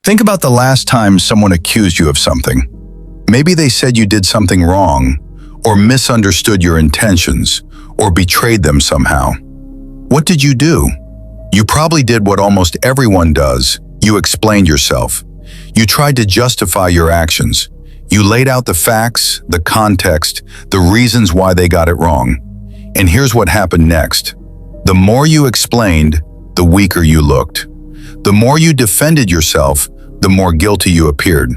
Think about the last time someone accused you of something. Maybe they said you did something wrong, or misunderstood your intentions, or betrayed them somehow. What did you do? You probably did what almost everyone does. You explained yourself. You tried to justify your actions. You laid out the facts, the context, the reasons why they got it wrong. And here's what happened next. The more you explained, the weaker you looked. The more you defended yourself, the more guilty you appeared.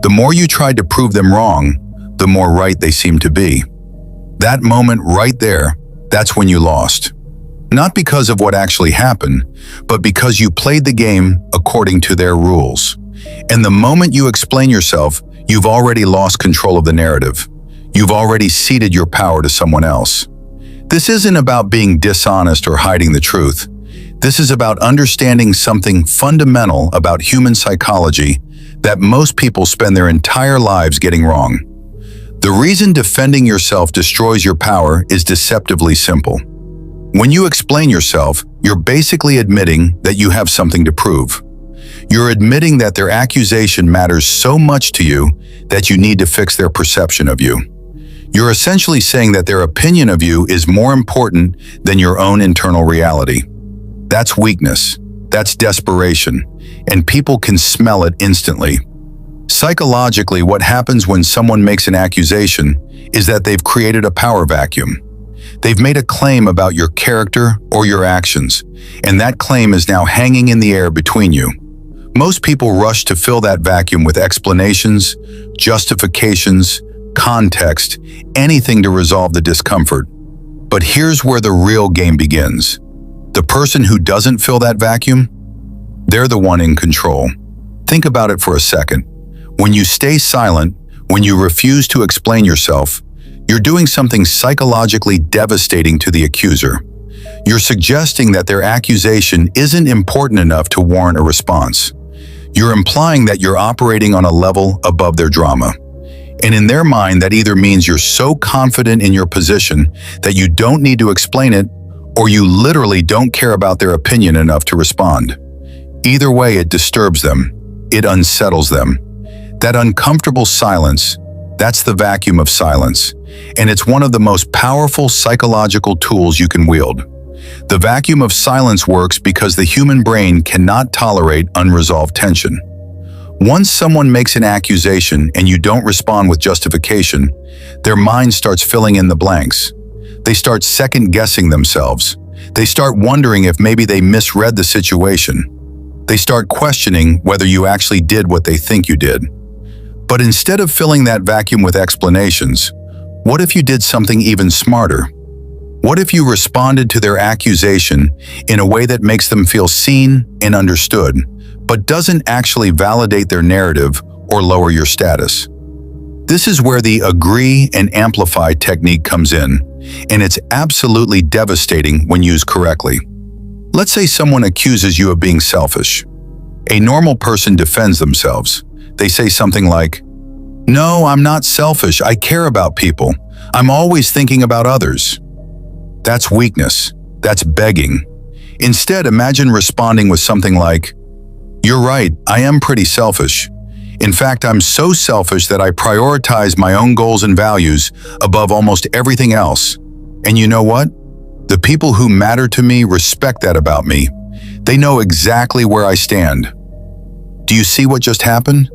The more you tried to prove them wrong, the more right they seemed to be. That moment right there, that's when you lost. Not because of what actually happened, but because you played the game according to their rules. And the moment you explain yourself, you've already lost control of the narrative. You've already ceded your power to someone else. This isn't about being dishonest or hiding the truth. This is about understanding something fundamental about human psychology that most people spend their entire lives getting wrong. The reason defending yourself destroys your power is deceptively simple. When you explain yourself, you're basically admitting that you have something to prove. You're admitting that their accusation matters so much to you that you need to fix their perception of you. You're essentially saying that their opinion of you is more important than your own internal reality. That's weakness. That's desperation. And people can smell it instantly. Psychologically, what happens when someone makes an accusation is that they've created a power vacuum. They've made a claim about your character or your actions, and that claim is now hanging in the air between you. Most people rush to fill that vacuum with explanations, justifications, context, anything to resolve the discomfort. But here's where the real game begins. The person who doesn't fill that vacuum, they're the one in control. Think about it for a second. When you stay silent, when you refuse to explain yourself, you're doing something psychologically devastating to the accuser. You're suggesting that their accusation isn't important enough to warrant a response. You're implying that you're operating on a level above their drama. And in their mind, that either means you're so confident in your position that you don't need to explain it, or you literally don't care about their opinion enough to respond. Either way, it disturbs them. It unsettles them. That uncomfortable silence, that's the vacuum of silence. And it's one of the most powerful psychological tools you can wield. The vacuum of silence works because the human brain cannot tolerate unresolved tension. Once someone makes an accusation and you don't respond with justification, their mind starts filling in the blanks. They start second-guessing themselves. They start wondering if maybe they misread the situation. They start questioning whether you actually did what they think you did. But instead of filling that vacuum with explanations, what if you did something even smarter? What if you responded to their accusation in a way that makes them feel seen and understood, but doesn't actually validate their narrative or lower your status? This is where the agree and amplify technique comes in, and it's absolutely devastating when used correctly. Let's say someone accuses you of being selfish. A normal person defends themselves. They say something like, "No, I'm not selfish. I care about people. I'm always thinking about others." That's weakness. That's begging. Instead, imagine responding with something like, "You're right, I am pretty selfish. In fact, I'm so selfish that I prioritize my own goals and values above almost everything else. And you know what? The people who matter to me respect that about me. They know exactly where I stand." Do you see what just happened?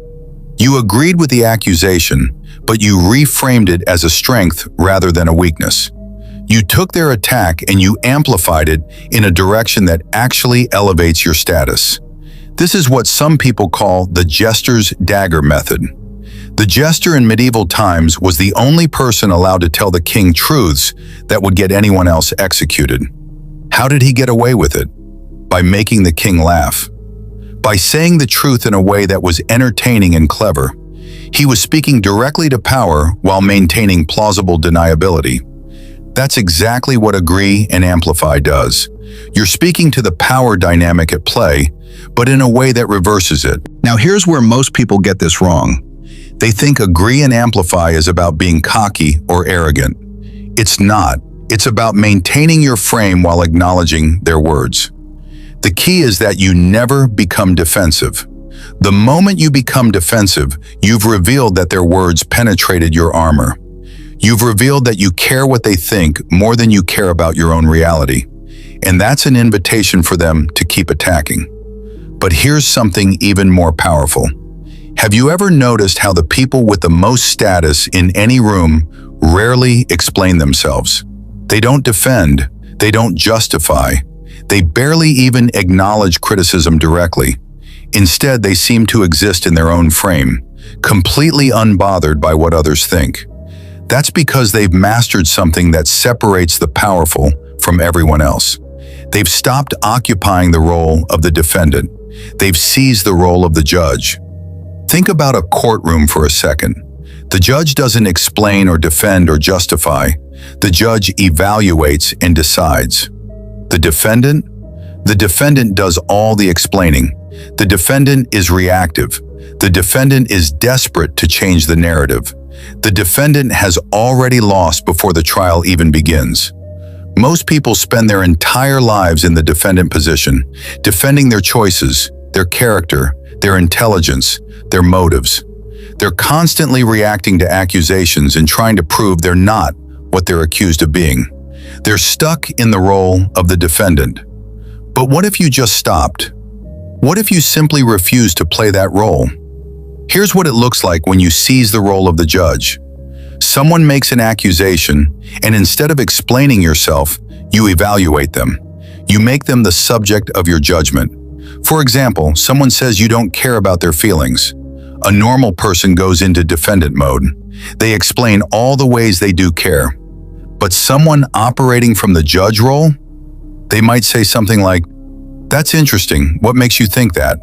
You agreed with the accusation, but you reframed it as a strength rather than a weakness. You took their attack and you amplified it in a direction that actually elevates your status. This is what some people call the Jester's Dagger method. The Jester in medieval times was the only person allowed to tell the king truths that would get anyone else executed. How did he get away with it? By making the king laugh. By saying the truth in a way that was entertaining and clever. He was speaking directly to power while maintaining plausible deniability. That's exactly what agree and amplify does. You're speaking to the power dynamic at play, but in a way that reverses it. Now here's where most people get this wrong. They think agree and amplify is about being cocky or arrogant. It's not. It's about maintaining your frame while acknowledging their words. The key is that you never become defensive. The moment you become defensive, you've revealed that their words penetrated your armor. You've revealed that you care what they think more than you care about your own reality. And that's an invitation for them to keep attacking. But here's something even more powerful. Have you ever noticed how the people with the most status in any room rarely explain themselves? They don't defend, they don't justify, they barely even acknowledge criticism directly. Instead, they seem to exist in their own frame, completely unbothered by what others think. That's because they've mastered something that separates the powerful from everyone else. They've stopped occupying the role of the defendant. They've seized the role of the judge. Think about a courtroom for a second. The judge doesn't explain or defend or justify. The judge evaluates and decides. The defendant? The defendant does all the explaining. The defendant is reactive. The defendant is desperate to change the narrative. The defendant has already lost before the trial even begins. Most people spend their entire lives in the defendant position, defending their choices, their character, their intelligence, their motives. They're constantly reacting to accusations and trying to prove they're not what they're accused of being. They're stuck in the role of the defendant. But what if you just stopped? What if you simply refused to play that role? Here's what it looks like when you seize the role of the judge. Someone makes an accusation, and instead of explaining yourself, you evaluate them. You make them the subject of your judgment. For example, someone says you don't care about their feelings. A normal person goes into defendant mode. They explain all the ways they do care. But someone operating from the judge role, they might say something like, "That's interesting. What makes you think that?"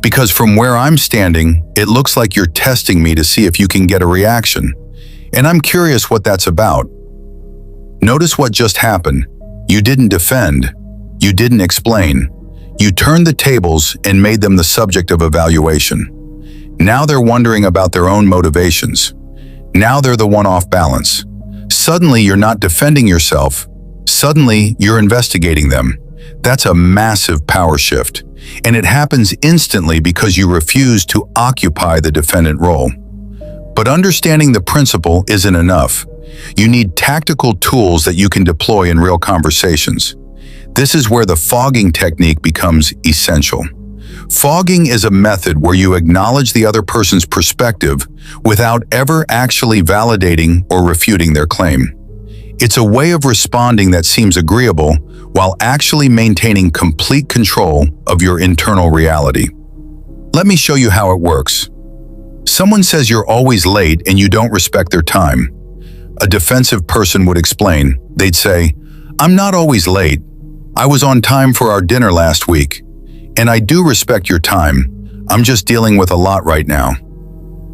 Because from where I'm standing, it looks like you're testing me to see if you can get a reaction. And I'm curious what that's about. Notice what just happened. You didn't defend. You didn't explain. You turned the tables and made them the subject of evaluation. Now they're wondering about their own motivations. Now they're the one off balance. Suddenly you're not defending yourself. Suddenly you're investigating them. That's a massive power shift. And it happens instantly because you refuse to occupy the defendant role. But understanding the principle isn't enough. You need tactical tools that you can deploy in real conversations. This is where the fogging technique becomes essential. Fogging is a method where you acknowledge the other person's perspective without ever actually validating or refuting their claim. It's a way of responding that seems agreeable while actually maintaining complete control of your internal reality. Let me show you how it works. Someone says you're always late and you don't respect their time. A defensive person would explain. They'd say, "I'm not always late. I was on time for our dinner last week. And I do respect your time. I'm just dealing with a lot right now."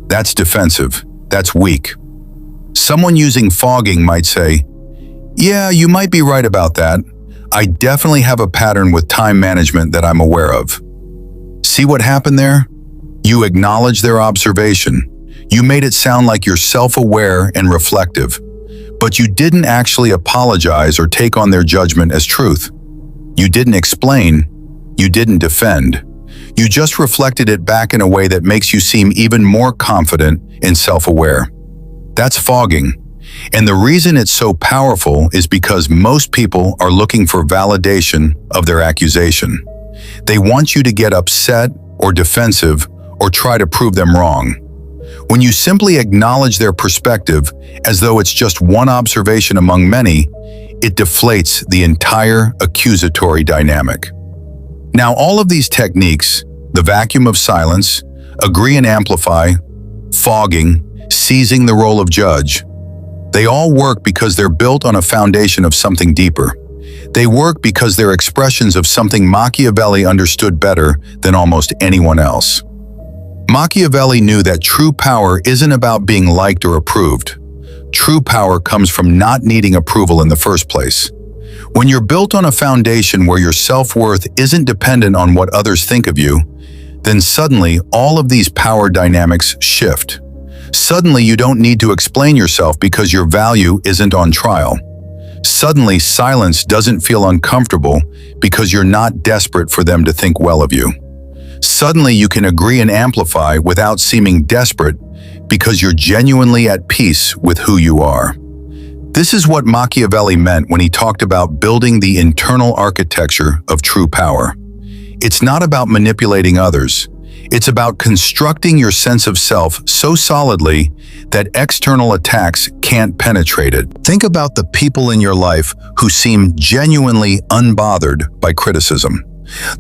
That's defensive. That's weak. Someone using fogging might say, "Yeah, you might be right about that. I definitely have a pattern with time management that I'm aware of." See what happened there? You acknowledge their observation. You made it sound like you're self-aware and reflective, but you didn't actually apologize or take on their judgment as truth. You didn't explain. You didn't defend. You just reflected it back in a way that makes you seem even more confident and self-aware. That's fogging. And the reason it's so powerful is because most people are looking for validation of their accusation. They want you to get upset or defensive or try to prove them wrong. When you simply acknowledge their perspective as though it's just one observation among many, it deflates the entire accusatory dynamic. Now, all of these techniques, the vacuum of silence, agree and amplify, fogging, seizing the role of judge, they all work because they're built on a foundation of something deeper. They work because they're expressions of something Machiavelli understood better than almost anyone else. Machiavelli knew that true power isn't about being liked or approved. True power comes from not needing approval in the first place. When you're built on a foundation where your self-worth isn't dependent on what others think of you, then suddenly all of these power dynamics shift. Suddenly you don't need to explain yourself because your value isn't on trial. Suddenly silence doesn't feel uncomfortable because you're not desperate for them to think well of you. Suddenly you can agree and amplify without seeming desperate because you're genuinely at peace with who you are. This is what Machiavelli meant when he talked about building the internal architecture of true power. It's not about manipulating others. It's about constructing your sense of self so solidly that external attacks can't penetrate it. Think about the people in your life who seem genuinely unbothered by criticism.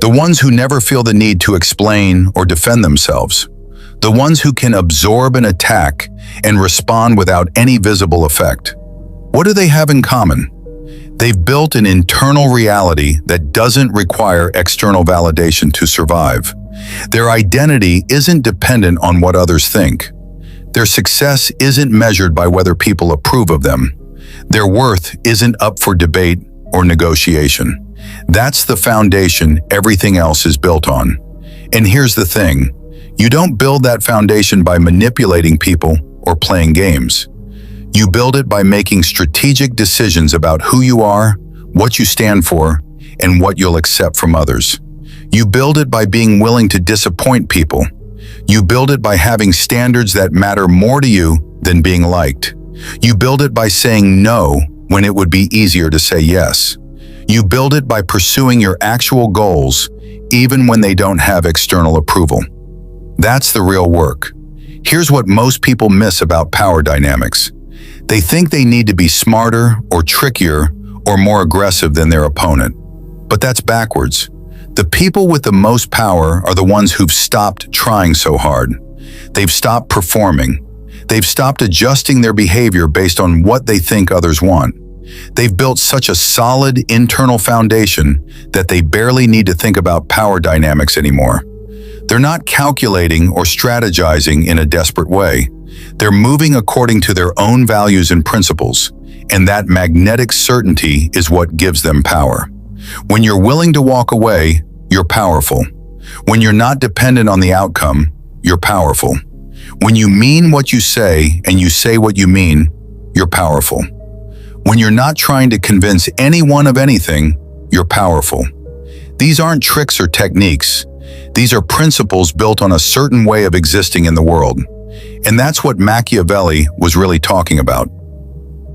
The ones who never feel the need to explain or defend themselves. The ones who can absorb an attack and respond without any visible effect. What do they have in common? They've built an internal reality that doesn't require external validation to survive. Their identity isn't dependent on what others think. Their success isn't measured by whether people approve of them. Their worth isn't up for debate or negotiation. That's the foundation everything else is built on. And here's the thing, you don't build that foundation by manipulating people or playing games. You build it by making strategic decisions about who you are, what you stand for, and what you'll accept from others. You build it by being willing to disappoint people. You build it by having standards that matter more to you than being liked. You build it by saying no when it would be easier to say yes. You build it by pursuing your actual goals, even when they don't have external approval. That's the real work. Here's what most people miss about power dynamics. They think they need to be smarter or trickier or more aggressive than their opponent. But that's backwards. The people with the most power are the ones who've stopped trying so hard. They've stopped performing. They've stopped adjusting their behavior based on what they think others want. They've built such a solid internal foundation that they barely need to think about power dynamics anymore. They're not calculating or strategizing in a desperate way. They're moving according to their own values and principles, and that magnetic certainty is what gives them power. When you're willing to walk away, you're powerful. When you're not dependent on the outcome, you're powerful. When you mean what you say and you say what you mean, you're powerful. When you're not trying to convince anyone of anything, you're powerful. These aren't tricks or techniques. These are principles built on a certain way of existing in the world. And that's what Machiavelli was really talking about.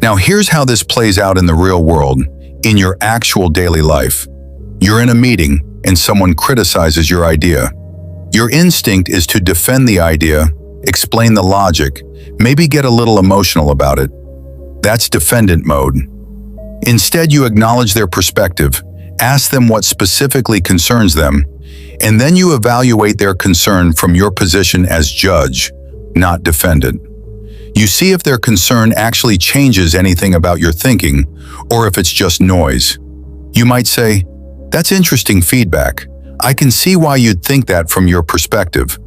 Now here's how this plays out in the real world, in your actual daily life. You're in a meeting and someone criticizes your idea. Your instinct is to defend the idea, explain the logic, maybe get a little emotional about it. That's defendant mode. Instead, you acknowledge their perspective, ask them what specifically concerns them, and then you evaluate their concern from your position as judge, not defendant. You see if their concern actually changes anything about your thinking, or if it's just noise. You might say, "That's interesting feedback. I can see why you'd think that from your perspective.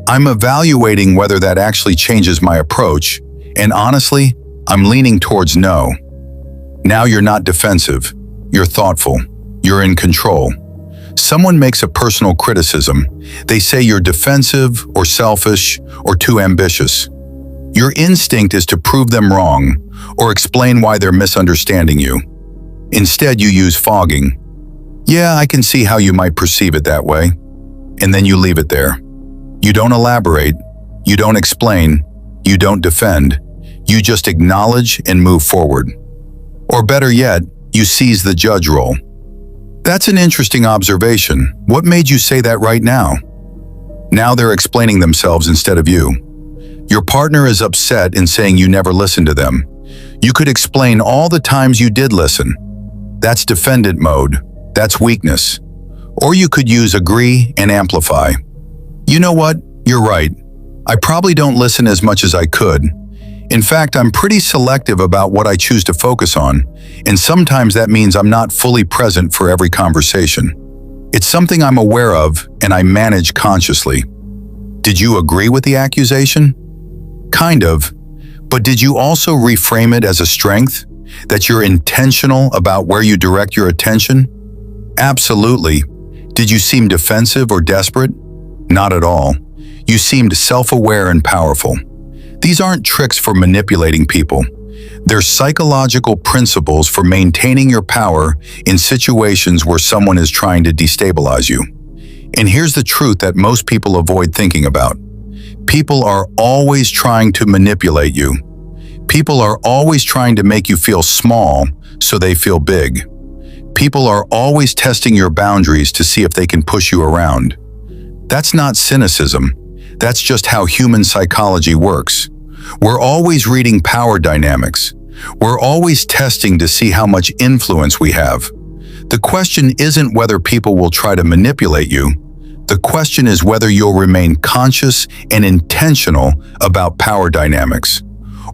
I'm evaluating whether that actually changes my approach, and honestly, I'm leaning towards no." Now you're not defensive. You're thoughtful. You're in control. Someone makes a personal criticism. They say you're defensive or selfish or too ambitious. Your instinct is to prove them wrong or explain why they're misunderstanding you. Instead, you use fogging. "Yeah, I can see how you might perceive it that way." And then you leave it there. You don't elaborate. You don't explain. You don't defend. You just acknowledge and move forward. Or better yet, you seize the judge role. That's an interesting observation. What made you say that right now? Now they're explaining themselves instead of you. Your partner is upset and saying you never listened to them. You could explain all the times you did listen. That's defendant mode. That's weakness. Or you could use agree and amplify. "You know what? You're right. I probably don't listen as much as I could. In fact, I'm pretty selective about what I choose to focus on, and sometimes that means I'm not fully present for every conversation. It's something I'm aware of and I manage consciously." Did you agree with the accusation? Kind of. But did you also reframe it as a strength? That you're intentional about where you direct your attention? Absolutely. Did you seem defensive or desperate? Not at all. You seemed self-aware and powerful. These aren't tricks for manipulating people. They're psychological principles for maintaining your power in situations where someone is trying to destabilize you. And here's the truth that most people avoid thinking about. People are always trying to manipulate you. People are always trying to make you feel small so they feel big. People are always testing your boundaries to see if they can push you around. That's not cynicism. That's just how human psychology works. We're always reading power dynamics. We're always testing to see how much influence we have. The question isn't whether people will try to manipulate you. The question is whether you'll remain conscious and intentional about power dynamics,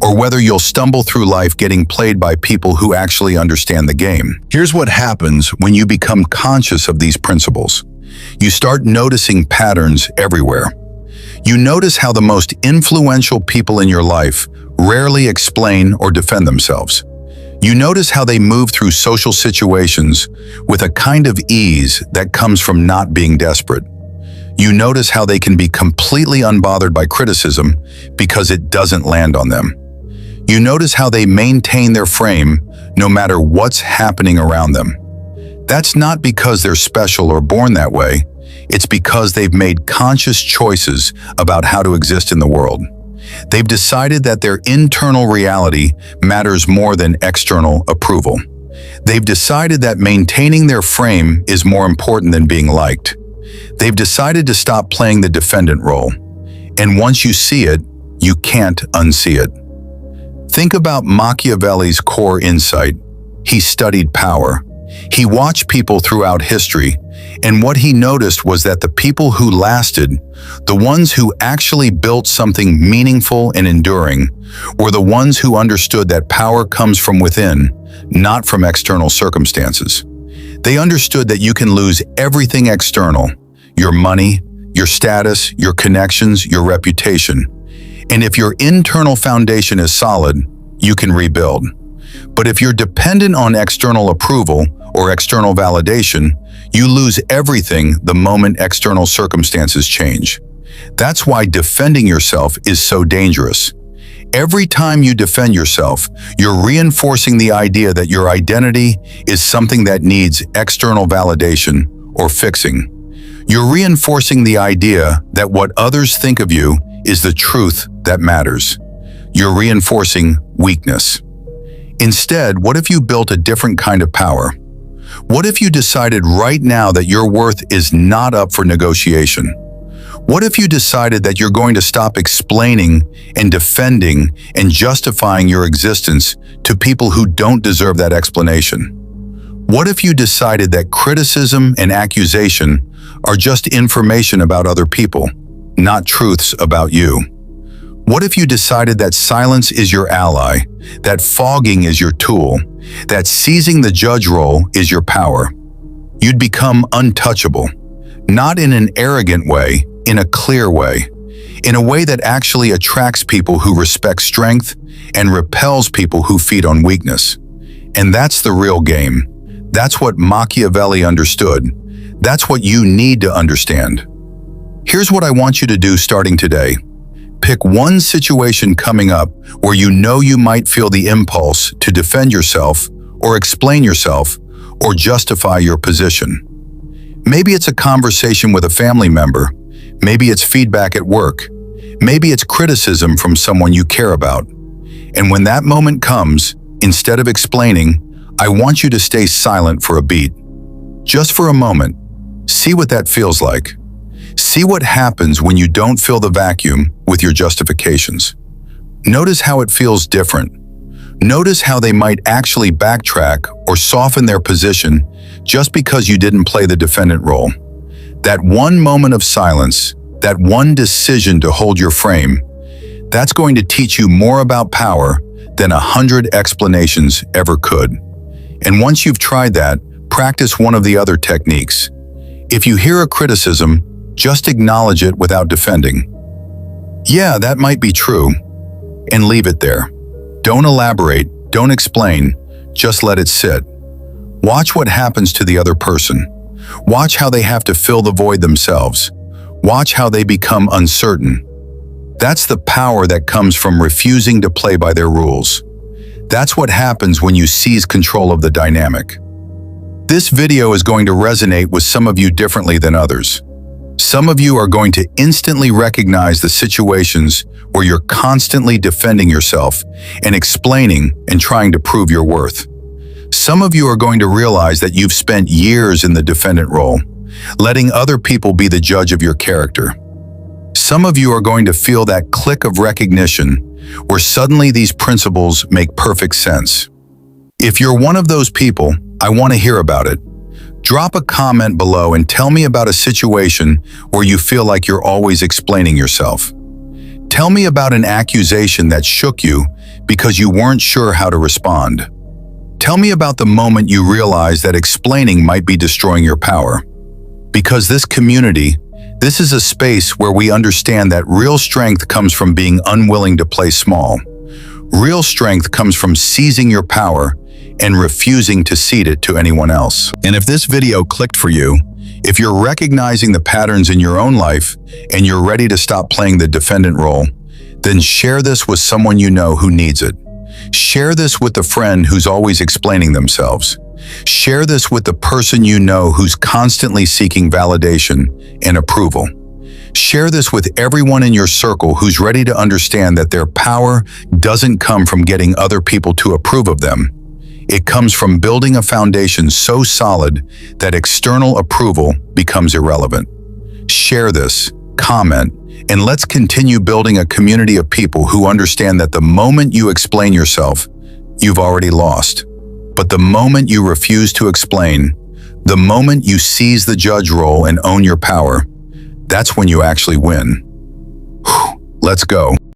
or whether you'll stumble through life getting played by people who actually understand the game. Here's what happens when you become conscious of these principles. You start noticing patterns everywhere. You notice how the most influential people in your life rarely explain or defend themselves. You notice how they move through social situations with a kind of ease that comes from not being desperate. You notice how they can be completely unbothered by criticism because it doesn't land on them. You notice how they maintain their frame no matter what's happening around them. That's not because they're special or born that way. It's because they've made conscious choices about how to exist in the world. They've decided that their internal reality matters more than external approval. They've decided that maintaining their frame is more important than being liked. They've decided to stop playing the defendant role. And once you see it, you can't unsee it. Think about Machiavelli's core insight. He studied power. He watched people throughout history, and what he noticed was that the people who lasted, the ones who actually built something meaningful and enduring, were the ones who understood that power comes from within, not from external circumstances. They understood that you can lose everything external, your money, your status, your connections, your reputation. And if your internal foundation is solid, you can rebuild. But if you're dependent on external approval or external validation, you lose everything the moment external circumstances change. That's why defending yourself is so dangerous. Every time you defend yourself, you're reinforcing the idea that your identity is something that needs external validation or fixing. You're reinforcing the idea that what others think of you is the truth that matters. You're reinforcing weakness. Instead, what if you built a different kind of power? What if you decided right now that your worth is not up for negotiation? What if you decided that you're going to stop explaining and defending and justifying your existence to people who don't deserve that explanation? What if you decided that criticism and accusation are just information about other people, not truths about you? What if you decided that silence is your ally, that fogging is your tool, that seizing the judge role is your power? You'd become untouchable, not in an arrogant way, in a clear way, in a way that actually attracts people who respect strength and repels people who feed on weakness. And that's the real game. That's what Machiavelli understood. That's what you need to understand. Here's what I want you to do starting today. Pick one situation coming up where you know you might feel the impulse to defend yourself or explain yourself or justify your position. Maybe it's a conversation with a family member. Maybe it's feedback at work. Maybe it's criticism from someone you care about. And when that moment comes, instead of explaining, I want you to stay silent for a beat. Just for a moment. See what that feels like. See what happens when you don't fill the vacuum with your justifications. Notice how it feels different. Notice how they might actually backtrack or soften their position just because you didn't play the defendant role. That one moment of silence, that one decision to hold your frame, that's going to teach you more about power than 100 explanations ever could. And once you've tried that, practice one of the other techniques. If you hear a criticism, just acknowledge it without defending. Yeah, that might be true. And leave it there. Don't elaborate, don't explain, just let it sit. Watch what happens to the other person. Watch how they have to fill the void themselves. Watch how they become uncertain. That's the power that comes from refusing to play by their rules. That's what happens when you seize control of the dynamic. This video is going to resonate with some of you differently than others. Some of you are going to instantly recognize the situations where you're constantly defending yourself and explaining and trying to prove your worth. Some of you are going to realize that you've spent years in the defendant role, letting other people be the judge of your character. Some of you are going to feel that click of recognition where suddenly these principles make perfect sense. If you're one of those people, I want to hear about it. Drop a comment below and tell me about a situation where you feel like you're always explaining yourself. Tell me about an accusation that shook you because you weren't sure how to respond. Tell me about the moment you realized that explaining might be destroying your power. Because this community, this is a space where we understand that real strength comes from being unwilling to play small. Real strength comes from seizing your power and refusing to cede it to anyone else. And if this video clicked for you, if you're recognizing the patterns in your own life and you're ready to stop playing the defendant role, then share this with someone you know who needs it. Share this with the friend who's always explaining themselves. Share this with the person you know who's constantly seeking validation and approval. Share this with everyone in your circle who's ready to understand that their power doesn't come from getting other people to approve of them. It comes from building a foundation so solid that external approval becomes irrelevant. Share this, comment, and let's continue building a community of people who understand that the moment you explain yourself, you've already lost. But the moment you refuse to explain, the moment you seize the judge role and own your power, that's when you actually win. Let's go.